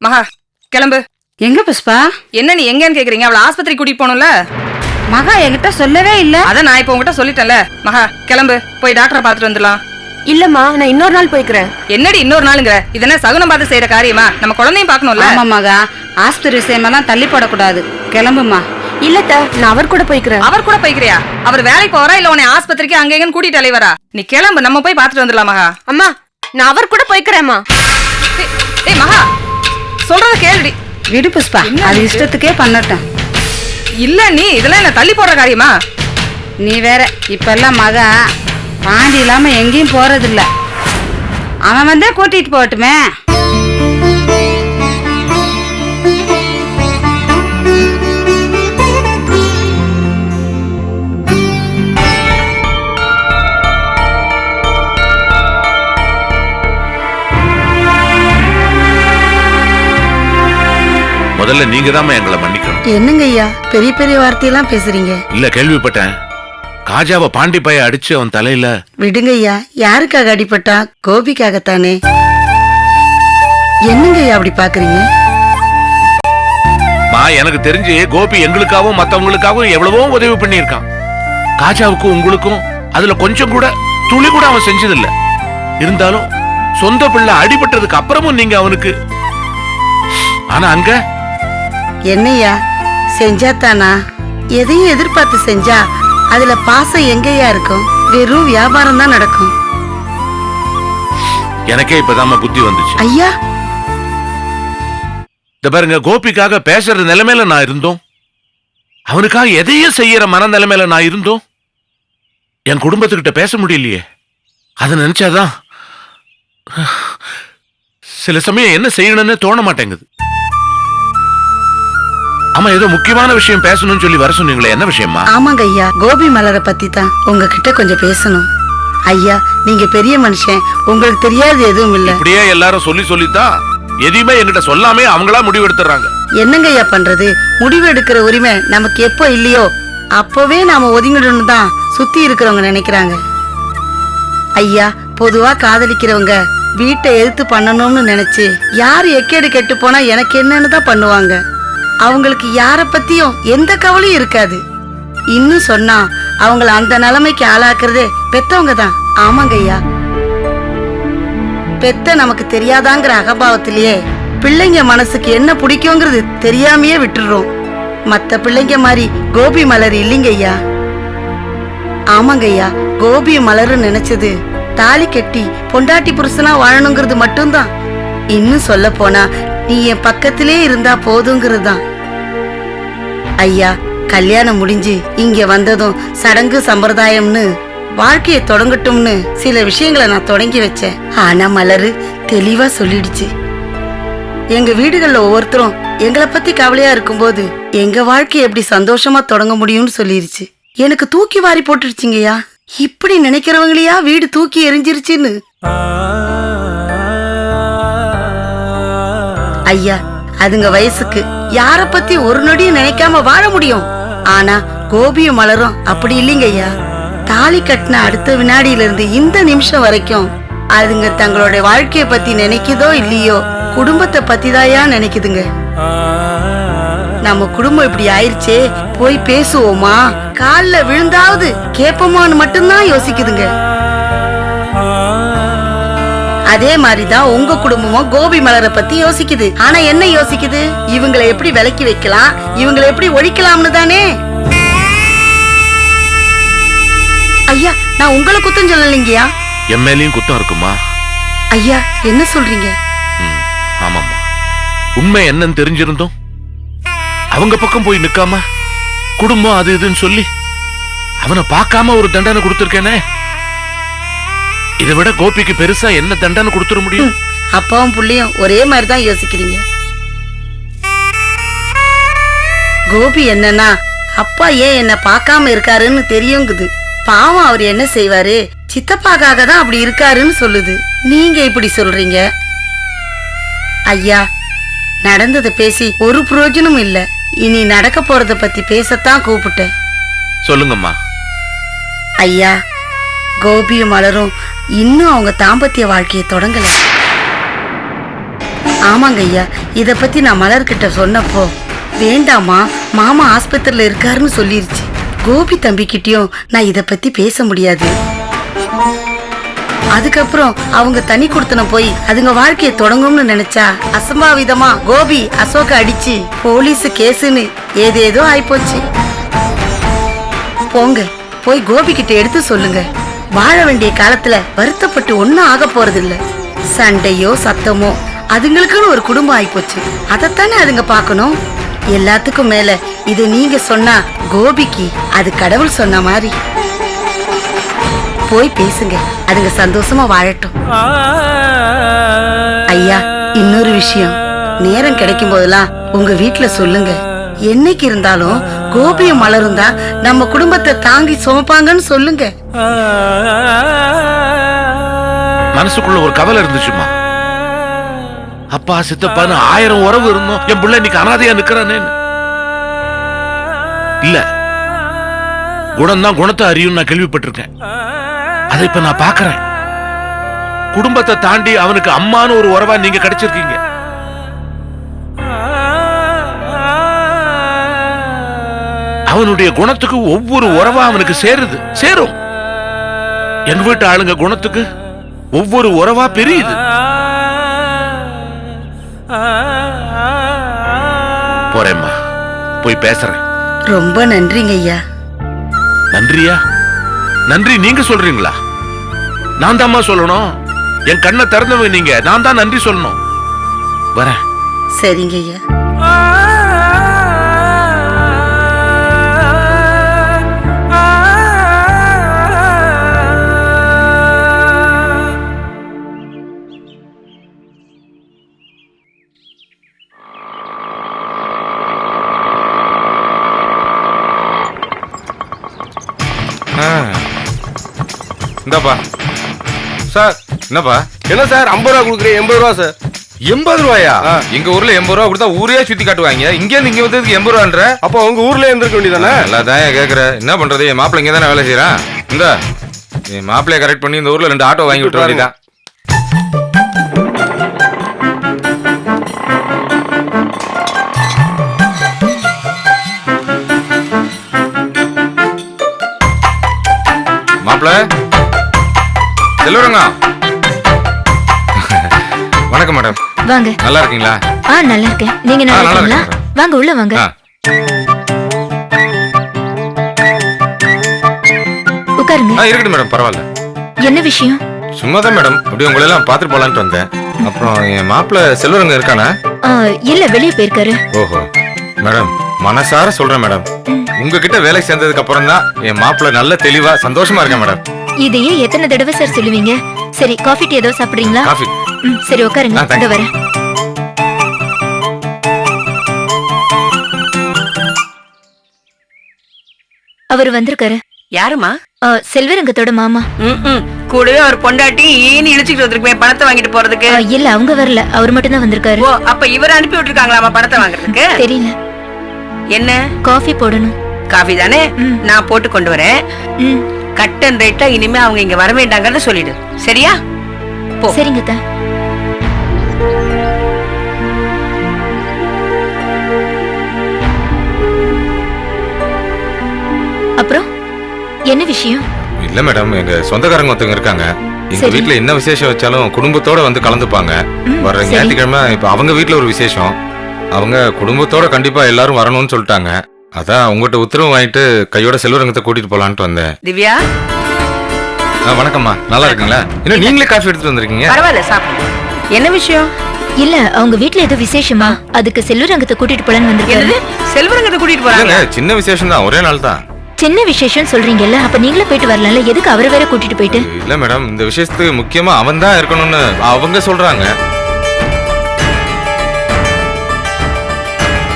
மகா கிளம்பு. எங்க புஷ்பா? என்ன நீ எங்கன்னு கேக்குறீங்க? அவளை ஆஸ்பத்திரி கூட்டிட்டு போகணும்ல. மகா என்கிட்ட சொல்லவே இல்ல. அதான் நான் இப்ப உங்ககிட்ட சொல்லிட்டேன்ல. மகா கிளம்பு, போய் டாக்டரை பாத்துட்டு வந்துடலாம். இல்லம்மா, நான் இன்னொரு நாள் போய்க்கிறேன். என்னடி இன்னொரு நாளுங்கிற? இதென்ன சகுனம் பார்த்து செய்யற காரியமா? நம்ம குழந்தையும் பாக்கணும்ல. ஆமா மகா, ஆஸ்பத்திரி விஷயமெல்லாம் தள்ளி போடக்கூடாது. கிளம்புமா. இல்லத்த, நான் அவர் கூட போய்க்கிறேன். அவர் கூட போய்க்கிறியா? அவர் வேலைக்கு போறா இல்ல உன்னை ஆஸ்பத்திரிக்கு அங்க எங்கன்னு கூட்டிட்டு அலைவரா? நீ கிளம்பு, நம்ம போய் பாத்துட்டு வந்துடலாம். மகா அம்மா, நான் அவர் கூட போய்க்கிறேம்மா. ஏய் மகா, சொல்றத கேளுடி. விடு புஷ்பா, அது இஷ்டத்துக்கே பண்ணட்டும். இல்ல நீ இதெல்லாம் என்ன தள்ளி போடுற காரியமா? நீ வேற இப்பெல்லாம் மகா பாண்டி இல்லாம எங்கேயும் போறதில்ல. அவன் வந்தே கூட்டிட்டு போகட்டுமே. முதல்ல நீங்க தான் எங்களை மன்னிக்கணும். என்னங்க ஐயா பெரிய பெரிய வார்த்தையெல்லாம் பேசுறீங்க? இல்ல, கேள்விப்பட்டேன். காஜாவை பாண்டி பைய அடிச்சு அவன் தலையில. விடுங்க ஐயா, யாருக்காக அடிபட்டா? கோபிக்காகத்தானே. என்னங்க ஐயா அப்படி பாக்குறீங்க? எனக்கு தெரிஞ்சு கோபி எங்களுக்காகவும் மத்தவங்களுக்காகவும் எவ்வளவோ உதவி பண்ணியிருக்கான். காஜாவுக்கும் உங்களுக்கும் அதுல கொஞ்சம் கூட துளி கூட அவன் செஞ்சதில்ல. இருந்தாலும் சொந்த பிள்ளை அடிபட்டதுக்கு அப்புறமும் நீங்க அவனுக்கு. ஆனா அங்க என்னையா செஞ்சாத்தானா? எதையும் எதிர்பார்த்து செஞ்சா அதுல பாசம் எங்கயா இருக்கும்? வெறும் வியாபாரம் தான் நடக்கும். எனக்கே இப்பதான் புத்தி வந்துச்சு. ஐயா இந்த பாருங்க, கோபிக்காக பேசுற நிலைமையில நான் இருந்தோம், அவனுக்காக எதையும் செய்யற மன நிலைமையில நான் இருந்தோம். என் குடும்பத்துக்கிட்ட பேச முடியலையே. அதை நினைச்சாதான் சில சமயம் என்ன செய்யணும்னு தோண மாட்டேங்குது. ஆமா, ஏதோ முக்கியமான விஷயம் பேசணும்னு சொல்லி வர சொன்னீங்களே, என்ன விஷயமா? ஆமாங்க ஐயா, கோபி மலரை பத்தி தான் உங்ககிட்ட கொஞ்சம் பேசணும். ஐயா, நீங்க பெரிய மனுஷன், உங்களுக்கு தெரியாது எதுவும் இல்ல. இப்படியே எல்லாரும் சொல்லி சொல்லித்தான் எதையுமே என்கிட்ட சொல்லாமே அவங்களா முடிவு எடுத்துறாங்க. என்னங்க ஐயா பண்றது? முடிவு எடுக்கிற உரிமை நமக்கு எப்போ இல்லையோ அப்பவே நாம ஒதுங்கிடணும் தான் சுத்தி இருக்கிறவங்க நினைக்கிறாங்க. ஐயா, பொதுவா காதலிக்கிறவங்க வீட்டை எதிர்த்து பண்ணணும்னு நினைச்சு யாரு எக்கேடு கெட்டு போனா எனக்கு என்னன்னு தான் பண்ணுவாங்க. அவங்களுக்கு யார பத்தியும் எந்த கவலையும் இருக்காது. இன்னும் சொன்னா அவங்கள அந்த நிலைமைக்கு ஆளாக்குறதே பெத்தவங்க தான். ஆமாங்க ஐயா, பெத்த நமக்கு தெரியாதாங்கிற அகபாவத்திலேயே பிள்ளைங்க மனசுக்கு என்ன பிடிக்குங்கிறது தெரியாமையே விட்டுடுறோம். மத்த பிள்ளைங்க மாதிரி கோபி மலர் இல்லைங்க ஐயா. ஆமாங்க ஐயா, கோபி மலர் நினைச்சது தாலி கட்டி பொண்டாட்டி புருஷனா வாழணுங்கிறது மட்டும்தான். இன்னும் சொல்ல போனா நீ என் பக்கத்திலே இருந்தா போதுங்கிறது தான். ஐயா, கல்யாணம் முடிஞ்சு இங்க வந்ததும் சடங்கு சம்பிரதாயம்னு வாழ்க்கையை தொடங்கட்டும்னு சில விஷயங்களை நான் தொடங்கி வச்சேன். ஆனா மலரு தெளிவா சொல்லிடுச்சு. எங்க வீடுகள்ல ஒவ்வொருத்தரும் எங்களை பத்தி கவலையா இருக்கும்போது எங்க வாழ்க்கையை எப்படி சந்தோஷமா தொடங்க முடியும்னு சொல்லிருச்சு. எனக்கு தூக்கி வாரி போட்டுருச்சுங்கய்யா. இப்படி நினைக்கிறவங்களையா வீடு தூக்கி எரிஞ்சிருச்சுன்னு. ஐயா, அதுங்க வயசுக்கு யார பத்தி ஒரு நொடியும் நினைக்காம வாழ முடியும். ஆனா கோபியும் மலரும் அப்படி இல்லைங்க ஐயா. தாலி கட்டின அடுத்த வினாடியில இருந்து இந்த நிமிஷம் வரைக்கும் அதுங்க தங்களோட வாழ்க்கைய பத்தி நினைக்குதோ இல்லையோ குடும்பத்தை பத்தி தாயா நினைக்குதுங்க. நம்ம குடும்பம் இப்படி ஆயிருச்சே, போய் பேசுவோமா, கால்ல விழுந்தாவது கேப்போமான்னு மட்டும்தான் யோசிக்குதுங்க. அதே மாதிரிதான் உங்க குடும்பமும் கோபி மலரை பத்தி யோசிக்குது. ஆனா என்ன யோசிக்குது? இவங்களை எப்படி விலக்கி வைக்கலாம், இவங்களை எப்படி ஒழிக்கலாம்னு தானே. ஐயா, நான் உங்களை குத்தம் சொல்லலைங்கயா. என் மேலயும் குத்தம் இருக்குமா? ஐயா, என்ன சொல்றீங்க? ஆமாம்மா, உண்மை என்னன்னு தெரிஞ்சிருந்தோம் அவங்க பக்கம் போய் நிக்காம குடும்பம் அது இதுன்னு சொல்லி அவனை பார்க்காம ஒரு தண்டனை கொடுத்திருக்கேனே. இதை விட கோபிக்கு பெருசா என்ன தண்டனை கொடுத்துட முடியும்? அப்பாவும் புள்ளையும் ஒரே மாதிரி தான் யோசிக்கிறீங்க. கோபி என்னன்னா, அப்பா ஏன் என்ன பார்க்காம இருக்காருன்னு தெரியுங்குது. பாவம், அவர் என்ன செய்வாரு, சித்தப்பாக்காக தான் அப்படி இருக்காருன்னு சொல்லுது. நீங்க இப்படி சொல்றீங்க. ஐயா, நடந்ததை பேசி ஒரு பிரயோஜனமும் இல்ல. இனி நடக்க போறத பத்தி பேசத்தான் கூப்பிட்டேன். சொல்லுங்கம்மா. ஐயா, கோபியும் மலரும் இன்னும் அவங்க தாம்பத்திய வாழ்க்கையை தொடங்கல. ஆமாங்க ஐயா, இத பத்தி நான் மலர்கிட்ட சொன்னப்போ வேண்டாமா மாமா ஆஸ்பத்திரியில இருக்காருன்னு சொல்லிருச்சு. கோபி தம்பிக்கிட்டயும் நான் இத பத்தி பேச முடியாது. அதுக்கப்புறம் அவங்க தனி கொடுத்தன போய் அதுங்க வாழ்க்கையை தொடங்கும்னு நினைச்சா அசம்பாவிதமா கோபி அசோக அடிச்சு போலீஸ் கேஸுன்னு ஏதேதோ ஆயிப்போச்சு. போங்க, போய் கோபி கிட்ட எடுத்து சொல்லுங்க. வாழ வேண்டிய காலத்துல வருத்தப்பட்டு ஒன்னும் ஆக போறது இல்ல. சண்டையோ சத்தமோ அதுங்களுக்குன்னு ஒரு குடும்பம் ஆயிப்போச்சு. அதத்தானே அதுங்க பாக்கணும். எல்லாத்துக்கும் மேல இது நீங்க சொன்னா கோபிக்கு அது கடவுள் சொன்ன மாதிரி. போய் பேசுங்க, அதுங்க சந்தோஷமா வாழட்டும். ஐயா, இன்னொரு விஷயம், நேரம் கிடைக்கும் போதெல்லாம் உங்க வீட்டுல சொல்லுங்க. என்னைக்கு இருந்தாலும் கோபியும் மலரும் தான் நம்ம குடும்பத்தை தாங்கி சுமப்பாங்கன்னு சொல்லுங்க. மனசுக்குள்ள ஒரு கவலை இருந்துச்சுமா. அப்பா சித்தப்பான்னு 1000 உறவு இருந்தோம், என் பிள்ளை இன்னைக்கு அனாதையா நிக்கிறானே. இல்ல, குணம் தான் குணத்தை அறியும் நான் கேள்விப்பட்டிருக்கேன். அதை இப்ப நான் பாக்குறேன். குடும்பத்தை தாண்டி அவனுக்கு அம்மான்னு ஒரு உறவா நீங்க கிடைச்சிருக்கீங்க. அவனுடைய குணத்துக்கு ஒவ்வொரு உறவா அவனுக்கு சேரும். எங்க வீட்டு ஆளுங்க குணத்துக்கு ஒவ்வொரு உறவா பெரியுது. போறேம்மா, போய் பேசுறேன். ரொம்ப நன்றிங்க ஐயா. நன்றியா? நன்றி நீங்க சொல்றீங்களா? நான் தான்மா சொல்லணும். என் கண்ணை திறந்தவங்க நீங்க. நான் தான் நன்றி சொல்லணும். வரேன். சரிங்க ஐயா. இந்தாப்பா சார். என்னப்பா? என்ன சார் 50 ரூபா கொடுக்குறேன்? 80 ரூபா சார். 80 ரூபாயா? எங்க ஊர்ல 80 ரூபா கொடுத்தா ஊரே சுத்தி காட்டுவாங்க. இங்க இருந்து இங்க வந்ததுக்கு 80 ரூபான்ற. அப்ப உங்க ஊர்ல இருந்திருக்க வேண்டியதானே? எல்லாதான் கேக்குற. என்ன பண்றது? என் மாப்பிள்ள இங்க தானே வேலை செய்யறான். இந்த என் மாப்பிள்ளைய கரெக்ட் பண்ணி இந்த ஊர்ல 2 ஆட்டோ வாங்கி விட்டு வேண்டியதான். மாப்பிள்ள செல்வரங்க. வணக்கம் மேடம். வாங்க. நல்லா இருக்கீங்களா? நல்லா இருக்கேன். நீங்க நல்லா இருக்கீங்களா? வாங்க உள்ள வாங்க. உட்காருங்க. இருக்கட்டும் மேடம், பரவாயில்ல. என்ன விஷயம்? சும்மாதான் மேடம், அப்படியே உங்களை எல்லாம் பாத்துட்டு போலான்ட்டு வந்தேன். அப்புறம் என் மாப்பிள்ள செல்வரங்க இருக்கானா? இல்ல, வெளியே போயிருக்காரு. ஓஹோ மேடம், மனசார சொல்றேன் மேடம், உங்ககிட்ட வேலை சேர்ந்ததுக்கு அப்புறம் தான் என் மாப்பிள்ள நல்ல தெளிவா சந்தோஷமா இருக்கேன் மேடம். இதையே எத்தனை தடவை சார் சொல்லுவீங்க? சரி, காஃபி டீ ஏதோ சாப்பிடுறீங்களா? காஃபி. சரி உட்காருங்க. இங்க வரேன். அவர் வந்திருக்காரு. யாருமா? செல்வரங்கத்தோட மாமா. கூடவே அவர் பொண்டாட்டி ஈன்னு இழிச்சுட்டு வந்திருக்குமே பணத்தை வாங்கிட்டு போறதுக்கு. இல்ல, அவங்க வரல, அவர் மட்டும் தான் வந்திருக்காரு. ஓ, அப்ப இவர் அனுப்பி விட்டுருக்காங்களாமா பணத்தை வாங்குறதுக்கு? தெரியல. என்ன காஃபி போடணும். காஃபி தானே, நான் போட்டு கொண்டு வரேன். கட் அண்ட் ரைட்டா இனிமே அவங்க இங்க வர வேண்டாங்கன்னு சொல்லிடு, சரியா? போ. சரிங்க தா. அப்புறம் என்ன விஷயம்? இல்ல மேடம், எங்க சொந்தக்காரங்க ஒருத்தவங்க இருக்காங்க. எங்க வீட்டுல என்ன விசேஷம் வச்சாலும் குடும்பத்தோட வந்து கலந்துப்பாங்க. வர ஞாயிற்றுக்கிழமை இப்ப அவங்க வீட்டுல ஒரு விசேஷம். அவங்க குடும்பத்தோட கண்டிப்பா எல்லாரும் வரணும்னு சொல்லிட்டாங்க. அதான் உங்ககிட்ட உத்தரவு வாங்கிட்டு கையோட செல்வரங்கத்தை கூட்டிட்டு போலான்ட்டு வந்தேன். திவ்யா. வணக்கம்மா, நல்லா இருக்கீங்களா? இன்னும் நீங்களே காஃபி எடுத்துட்டு வந்திருக்கீங்க. பரவாயில்ல, சாப்பிடு. என்ன விஷயம்? இல்ல, அவங்க வீட்ல ஏதோ விசேஷமா, அதுக்கு செல்வரங்கத்தை கூட்டிட்டு போலான்னு வந்திருக்காரு. செல்வரங்கத்தை கூட்டிட்டு போறாங்க? சின்ன விசேஷம் தான், ஒரே நாள் தான். சின்ன விசேஷம் சொல்றீங்கல்ல, அப்ப நீங்களே போயிட்டு வரலாம்ல, எதுக்கு அவரை வேற கூட்டிட்டு போயிட்டு? இல்ல மேடம், இந்த விஷயத்துக்கு முக்கியமா அவன் தான் இருக்கணும்னு அவங்க சொல்றாங்க.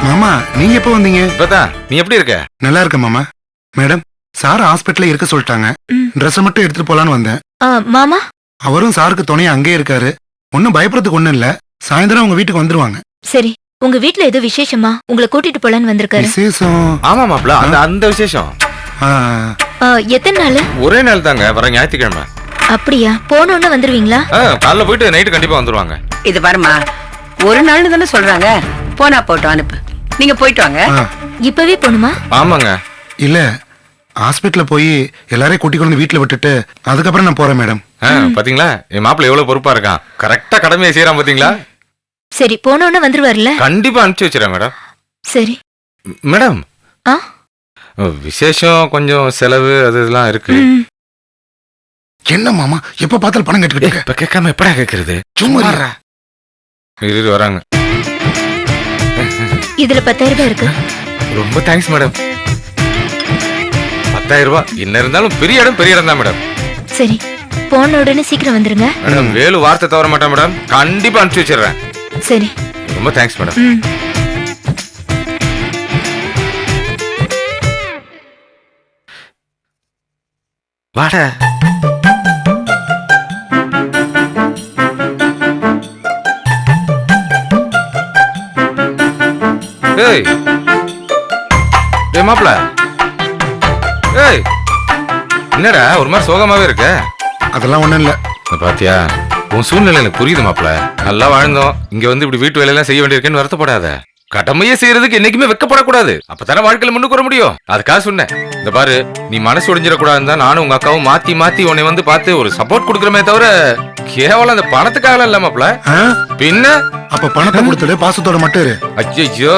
மாமா, நீங்க எப்ப வந்தீங்க? இப்பதான். நீ எப்படி இருக்க? நல்லா இருக்க மாமா. மேடம், சார் ஹாஸ்பிட்டல்ல இருக்க சொல்லிட்டாங்க. ட்ரெஸ் மட்டும் எடுத்துட்டு போலான்னு வந்தேன். மாமா, அவரும் சாருக்கு துணையா அங்கே இருக்காரு. ஒன்னும் பயப்படுறதுக்கு ஒண்ணும் இல்ல. சாயந்தரம் உங்க வீட்டுக்கு வந்துருவாங்க. சரி, உங்க வீட்ல ஏதோ விசேஷமா, உங்களை கூட்டிட்டு போலான்னு வந்திருக்காரு. விசேஷம்? ஆமா மாப்ள, அந்த விசேஷம். எத்தனை நாள்? ஒரே நாள் தாங்க, வர ஞாயிற்றுக்கிழமை. அப்படியா? போனோன்னு வந்துருவீங்களா? காலைல போயிட்டு நைட்டு கண்டிப்பா வந்துருவாங்க. இது பாருமா, ஒரு நாள்னு தானே சொல்றாங்க. போனா போட்டோம், அனுப்பு. நீங்க போயிட்டு வாங்க. ஆ, இப்பவே போணுமா? ஆமாங்க. இல்ல ஹாஸ்பிட்டல்ல போய் எல்லாரையும் கூட்டி கொண்டு வீட்டுல விட்டுட்டு அதுக்கப்புறம் நான் போறேன் மேடம். பாத்தீங்களா என் மாப்பிள்ள எவ்வளவு பொறுப்பா இருக்கான். கரெக்டா கடமையை செய்யறான் பாத்தீங்களா. சரி, போனோன்னு வந்துருவார்ல? கண்டிப்பா அனுப்பிச்சு வச்சிடறேன் மேடம். சரி. மேடம், ஆ? விசேஷம் கொஞ்சம் செலவு அது இதெல்லாம் இருக்கு. என்ன மாமா எப்ப பார்த்தாலும் பணம் கட்டிக்கிட்டு இப்ப கேட்காம எப்படா கேக்குறது? சும்மா இரு வராங்க. இதுல 10,000 ரூபாய் இருக்கு. ரொம்ப தேங்க்ஸ் மேடம். 10,000 ரூபாய் என்ன இருந்தாலும் பெரிய இடம் தான் மேடம். சரி, போன உடனே சீக்கிரம் வந்துருங்க. மேடம் வேலு வார்த்தை தவற மாட்டேன் மேடம். கண்டிப்பா அனுப்பிச்சு வச்சிடுறேன். சரி. ரொம்ப தேங்க்ஸ் மேடம். வாடா. ஏய் மாப்ள, ஏய் என்னடா ஒரு மாதிரி சோகமாவே இருக்க? அதெல்லாம் ஒண்ணும் இல்ல. பாத்தியா, உன் சூழ்நிலை எனக்கு புரியுது மாப்ள. நல்லா வாழ்ந்தோம், இங்க வந்து இப்படி வீட்டு வேலையெல்லாம் செய்ய வேண்டியிருக்கேன்னு வருத்தப்படாத. கடமையே செய்யறதுக்கு என்னைக்குமே வெக்கப்படக்கூடாது. அப்பதானே வாழ்க்கையில முன்னுக்கு வர முடியும். அதுக்காக சொன்னேன். இந்த பாரு, நீ மனசு ஒடிஞ்சிடக்கூடாதுன்னு தான் நானும் உங்க அக்காவும் மாத்தி உன்னை வந்து பார்த்து ஒரு சப்போர்ட் கொடுக்குறமே தவிர கேவலம் அந்த பணத்துக்காக இல்ல மாப்ள. பின்ன அப்ப பணத்தை கொடுத்துட்டு பாசத்தோட மட்டும் இரு. ஐயோ,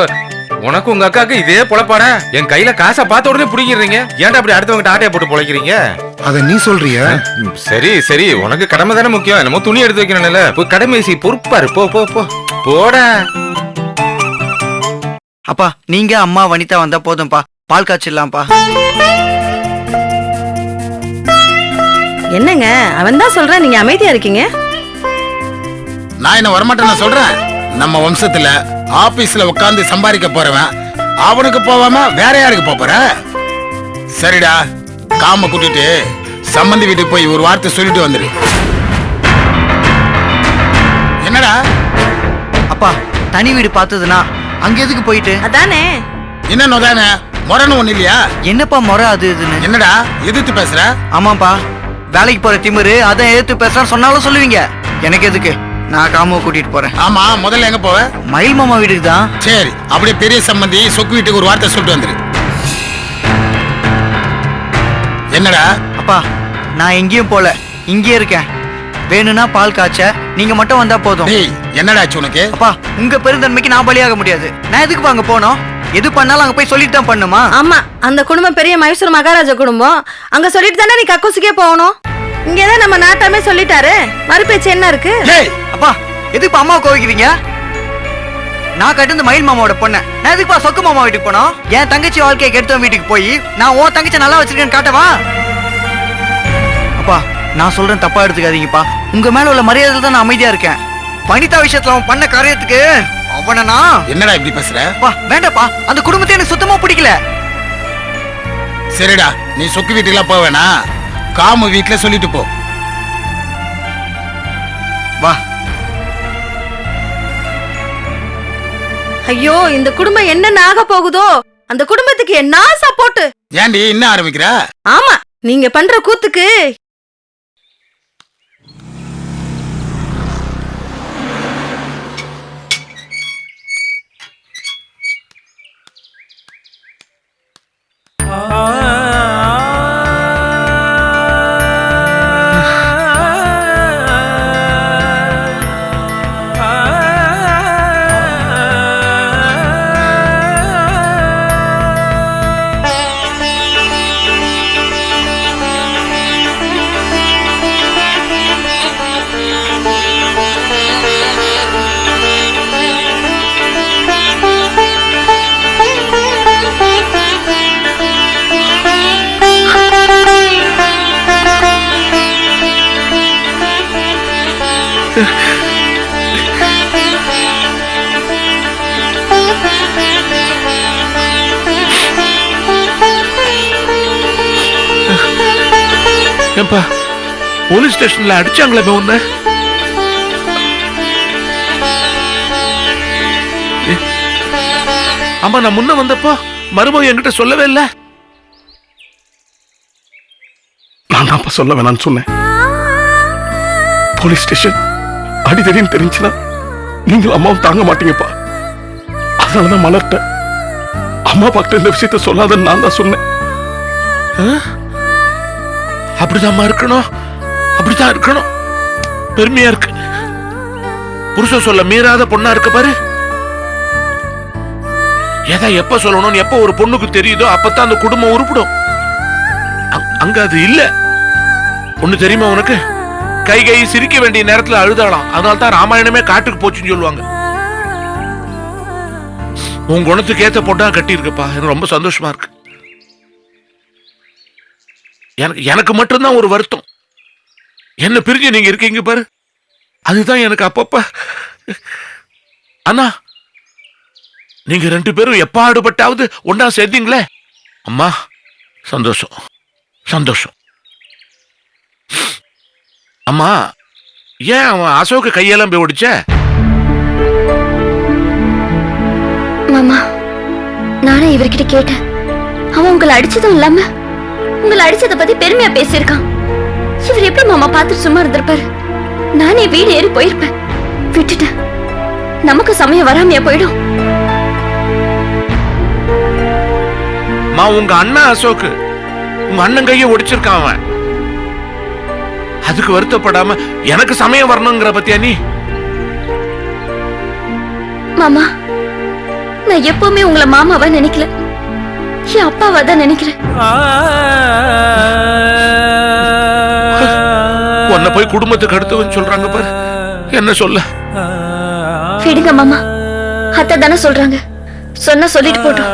உனக்கு உங்க அக்காக்கு இதே பொழப்பாடா? என் கையில காசை பார்த்த உடனே பிடிக்கிறீங்க. ஏன்டா அப்படி அடுத்தவங்க ஆட்டையை போட்டு பொழைக்கிறீங்க? அத நீ சொல்றிய? சரி, உனக்கு கடமை தானே முக்கியம். என்னமோ துணி எடுத்து வைக்கணும்ல. போய் கடமை செய், பொறுப்பாரு. போடா. அப்பா, நீங்க அம்மா வனிதா வந்தா போதும்பா. பால் காய்ச்சிடலாம்ப்பா. என்னங்க அவன் தான் சொல்றான், நீங்க அமைதியா இருக்கீங்க. நான் என்ன வரமாட்டேன்னு சொல்றேன். நம்ம வம்சத்துல ஆபீஸ்ல உட்கார்ந்து சம்பாதிக்க போறவன் அவனுக்கு போவாம வேற யாருக்கு போற? சரிடா, காம கூட்டிட்டு சம்பந்தி வீட்டுக்கு போய் ஒரு வார்த்தை சொல்லிட்டு வந்துரு. என்னடா? அப்பா, தனி வீடு பார்த்ததுன்னா அங்க எதுக்கு போயிட்டு? அதானே. என்ன தானே முறைன்னு ஒண்ணு இல்லையா? என்னப்பா முறை அது இதுன்னு? என்னடா எதிர்த்து பேசுற? ஆமாப்பா, வேலைக்கு போற திமிரு அதான் எதிர்த்து பேசுறான்னு சொன்னாலும் சொல்லுவீங்க. எனக்கு எதுக்கு? நான் காமுவை கூட்டிட்டு போறேன். ஆமா, முதல்ல எங்க போவ? மயில் மாமா வீட்டுக்கு தான். சரி, அப்படியே பெரிய சம்பந்தி சொக்கு வீட்டுக்கு ஒரு வார்த்தை சொல்லிட்டு வந்துரு. என்னடா? அப்பா, நான் எங்கேயும் போல, இங்கே இருக்கேன். வேணும்னா பால் காய்ச்ச நீங்க மட்டும் வந்தா போதும். டேய், என்னடா ஆச்சு உனக்கு? அப்பா, உங்க பெருந்தன்மைக்கு நான் பலியாக முடியாது. நான் எதுக்கு அங்க போனோம்? எது பண்ணாலும் அங்க போய் சொல்லிட்டு தான் பண்ணுமா? ஆமா, அந்த குடும்பம் பெரிய மைசூர் மகாராஜா குடும்பம். அங்க சொல்லிட்டு தானே நீ கக்கூசுக்கே போகணும். இங்கதான் நம்ம நாட்டாமே சொல்லிட்டாரு. மறுபேச்சு என்ன இருக்கு? அப்பா, எதுக்கு அம்மா கோவிக்கிறீங்க? நான் கட்டுந்து மயில் மாமாவோட பொண்ணு. நான் எதுக்குப்பா சொக்கு மாமா வீட்டுக்கு போனோம்? என் தங்கச்சி வாழ்க்கையை கெடுத்தவன் வீட்டுக்கு போய் நான் உன் தங்கச்சி நல்லா வச்சிருக்கேன்னு காட்டவா? அப்பா, நான் சொல்றேன், தப்பா எடுத்துக்காதீங்கப்பா. உங்க மேல உள்ள மரியாதை தான் நான் அமைதியா இருக்கேன். வனிதா விஷயத்துல அவன் பண்ண காரியத்துக்கு அவனா? என்னடா இப்படி பேசுற? வேண்டாப்பா, அந்த குடும்பத்தை எனக்கு சுத்தமா பிடிக்கல. சரிடா, நீ சொக்கு வீட்டுக்குலாம் போவேனா, காமு வீட்டுல சொல்லிட்டு போ. வா. ஐயோ, இந்த குடும்பம் என்ன ஆக போகுதோ? அந்த குடும்பத்துக்கு என்ன சப்போர்ட்? ஏண்டி இன்னும் ஆரம்பிக்கிற? ஆமா, நீங்க பண்ற கூத்துக்கு. ஏன்பா, போலீஸ் ஸ்டேஷன்ல அடிச்சாங்களே உன்ன? ஆமா, நான் முன்ன வந்தப்போ மருமக என்கிட்ட சொல்லவே இல்ல. நான் தான் சொல்ல வேணாம்னு சொன்னேன். போலீஸ் ஸ்டேஷன் அடிதடின்னு தெரிஞ்சுனா நீங்கள் அம்மாவும் தாங்க மாட்டீங்கப்பா. அதனாலதான் மலர்ட்ட அம்மா பக்கத்துல இந்த விஷயத்த சொல்லாதன்னு நான் தான் சொன்னேன். அப்படிதாம்மா இருக்கணும், அப்படித்தான் இருக்கணும். பெருமையா இருக்கு. புருஷன் சொல்ல மீறாத பொண்ணா இருக்க பாரு. எதை எப்ப சொல்லணும்னு எப்ப ஒரு பொண்ணுக்கு தெரியுதோ அப்பதான் அந்த குடும்பம் உருப்பிடும். அங்க அது இல்ல. ஒண்ணு தெரியுமா உனக்கு? கை சிரிக்க வேண்டிய நேரத்துல அழுதாளாம். அதனால்தான் ராமாயணமே காட்டுக்கு போச்சுன்னு சொல்லுவாங்க. உன் குணத்துக்கு ஏத்த பொண்ணா கட்டி இருக்குப்பா. எனக்கு ரொம்ப சந்தோஷமா இருக்கு. எனக்கு மட்டும்தான் ஒரு வருத்தம். என்ன பிரிஞ்சு நீங்க இருக்கீங்க பாரு, அதுதான் எனக்கு அப்பப்ப. ஆனா நீங்க 2 பேரும் எப்பாடுபட்டாவது ஒன்னா சேர்ந்தீங்களே அம்மா, சந்தோஷம் சந்தோஷம். அம்மா, ஏன் அவன் அசோக்கு கையெல்லாம் போய் ஒடிச்ச? மாமா, நானே இவர்கிட்ட கேட்டேன். அவன் உங்களை அடிச்சதும் இல்லாம உங்களை அடிச்சத பத்தி பெருமையா பேசியிருக்கான். இவர் எப்படி மாமா பார்த்துட்டு சும்மா இருந்திருப்பாரு? நானே வீடு ஏறி போயிருப்பேன். விட்டுட்டேன். நமக்கு சமயம் வராமையா போயிடும். உங்க அண்ணா அசோக்கு உங்க அண்ணன் கைய ஒடிச்சிருக்கான். அவன் அதுக்கு வருத்தப்படாம எனக்கு சமயம் வரணுங்கிற பத்தியா நீ? மாமா, நான் எப்பவுமே உங்களை மாமாவா நினைக்கல, என் அப்பாவா தான் நினைக்கிறேன். உன்னை போய் குடும்பத்துக்கு அடுத்தவன் சொல்றாங்க பாரு. என்ன சொல்ல? விடுங்க மாமா, அத்தை தானே சொல்றாங்க. சொன்ன சொல்லிட்டு போட்டோம்.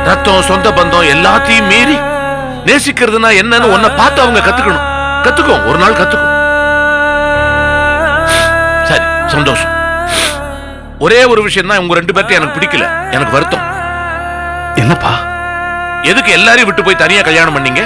ரத்தம், சொந்த பந்தம் எல்லாத்தையும் மீறி நேசிக்கிறதுனா என்னன்னு உன்னை பார்த்து அவங்க கத்துக்கணும். கத்துக்கும், ஒரு நாள் கத்துக்கும். சரி, சந்தோஷம். ஒரே ஒரு விஷயம் தான், உங்க 2 பேர்த்தையும் எனக்கு பிடிக்கல. எனக்கு வருத்தம். என்னப்பா? எதுக்கு எல்லாரையும் விட்டு போய் தனியா கல்யாணம் பண்ணீங்க?